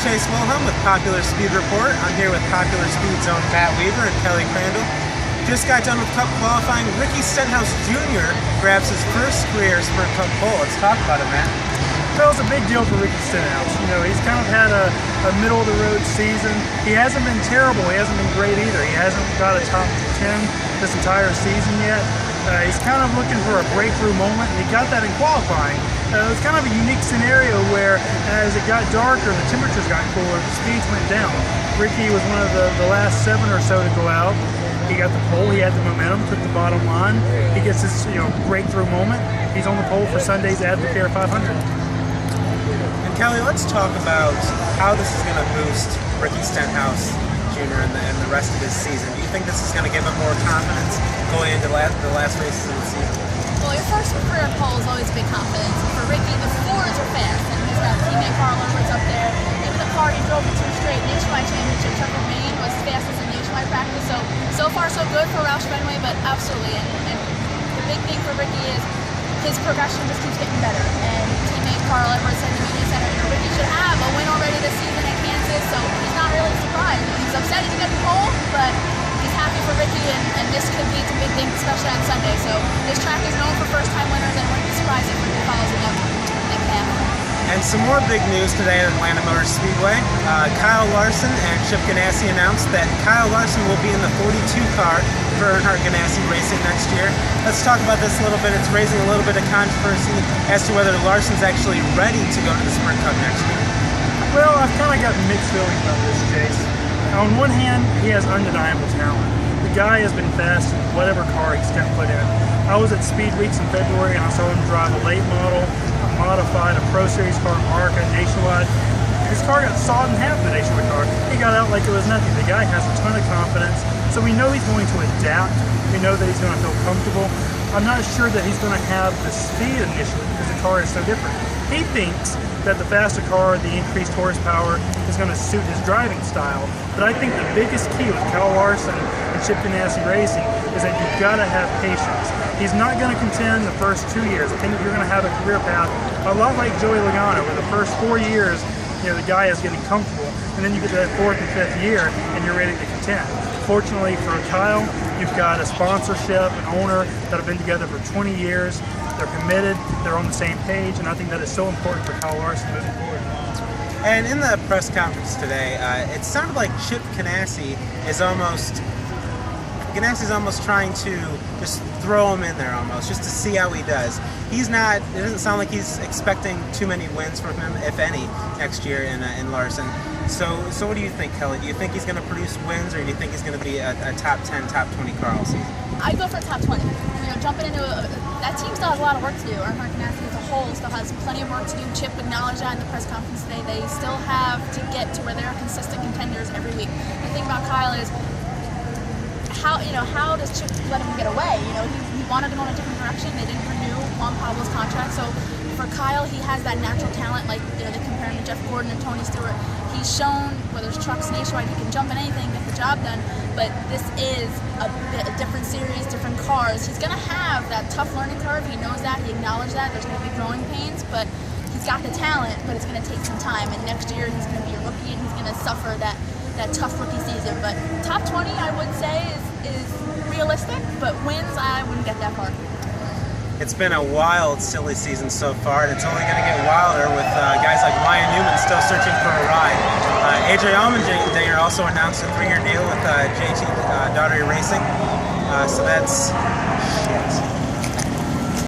Chase Wilhelm with Popular Speed Report. I'm here with Popular Speed Zone Matt Weaver and Kelly Crandall. Just got done with Cup qualifying. Ricky Stenhouse Jr. grabs his first career Sprint Cup pole. Let's talk about it, Matt. Well, it's a big deal for Ricky Stenhouse. You know, he's kind of had a middle-of-the-road season. He hasn't been terrible. He hasn't been great either. He hasn't got a top 10 this entire season yet. He's kind of looking for a breakthrough moment, and he got that in qualifying. It was kind of a unique scenario where, as it got darker, the temperatures got cooler, the speeds went down. Ricky was one of the last 7 or so to go out. He got the pole, he had the momentum, took the bottom line. He gets this breakthrough moment. He's on the pole for Sunday's Advocare 500. And Kelly, let's talk about how this is going to boost Ricky Stenhouse Jr. and the rest of his season. Do you think this is going to give him more confidence going into the last races of the season? Well, your first career pole is always big confidence. For Ricky, the fours are fast, and he's got teammate Carl Edwards up there. Even the car he drove in 2 straight nationwide championships over Maine was fastest in nationwide practice. So far so good for Roush Fenway, but absolutely. And the big thing for Ricky is his progression just keeps getting better. And teammate Carl Edwards said in the media center, Ricky should have a win already this season at Kansas, so he's not really surprised. He's upset he didn't get the pole, but he's happy for Ricky, and this could lead to big things, especially on Sunday. So this track is known for first-time winners, and wouldn't be surprised if Ricky follows it up next half. And some more big news today at Atlanta Motor Speedway. Kyle Larson and Chip Ganassi announced that Kyle Larson will be in the 42 car for Earnhardt Ganassi Racing next year. Let's talk about this a little bit. It's raising a little bit of controversy as to whether Larson's actually ready to go to the Sprint Cup next year. Well, I've kind of got mixed feelings about this, Chase. On one hand, he has undeniable talent. The guy has been fast in whatever car he's kind of put in. I was at Speed Weeks in February and I saw him drive a late model, a modified, a Pro Series car, ARCA, Nationwide. His car got sawed in half, the Nationwide car. He got out like it was nothing. The guy has a ton of confidence, so we know he's going to adapt. We know that he's going to feel comfortable. I'm not sure that he's going to have the speed initially because the car is so different. He thinks that the faster car, the increased horsepower, is going to suit his driving style. But I think the biggest key with Kyle Larson and Chip Ganassi Racing is that you've got to have patience. He's not going to contend the first 2 years. I think you're going to have a career path a lot like Joey Logano, where the first 4 years, the guy is getting comfortable, and then you get to that 4th and 5th year, and you're ready to contend. Fortunately for Kyle, you've got a sponsorship, an owner that have been together for 20 years. They're committed, they're on the same page, and I think that is so important for Kyle Larson moving forward. And in the press conference today, it sounded like Chip Ganassi is almost trying to just throw him in there almost, just to see how he does. It doesn't sound like he's expecting too many wins from him, if any, next year in Larson. So what do you think, Kelly? Do you think he's going to produce wins, or do you think he's going to be a top 10, top 20 car all season? I go for top 20. Jumping into that team still has a lot of work to do. Earnhardt Ganassi as a whole still has plenty of work to do. Chip acknowledged that in the press conference today. They still have to get to where they're consistent contenders every week. The thing about Kyle is how does Chip let him get away? He wanted to go in a different direction. They didn't renew Juan Pablo's contract, so for Kyle, he has that natural talent. Like they compare him to Jeff Gordon and Tony Stewart. He's shown, whether it's trucks, nationwide, he can jump in anything, get the job done. But this is a different series, different cars. He's going to have that tough learning curve. He knows that. He acknowledged that. There's going to be growing pains, but he's got the talent, but it's going to take some time. And next year, he's going to be a rookie, and he's going to suffer that tough rookie season. But top 20, I would say, is realistic, but wins, I wouldn't get that far. It's been a wild, silly season so far, and it's only going to get wilder with guys like Ryan Newman still searching for a ride. AJ Allmendinger also announced a 3-year deal with JT Daugherty Racing, so that's shit.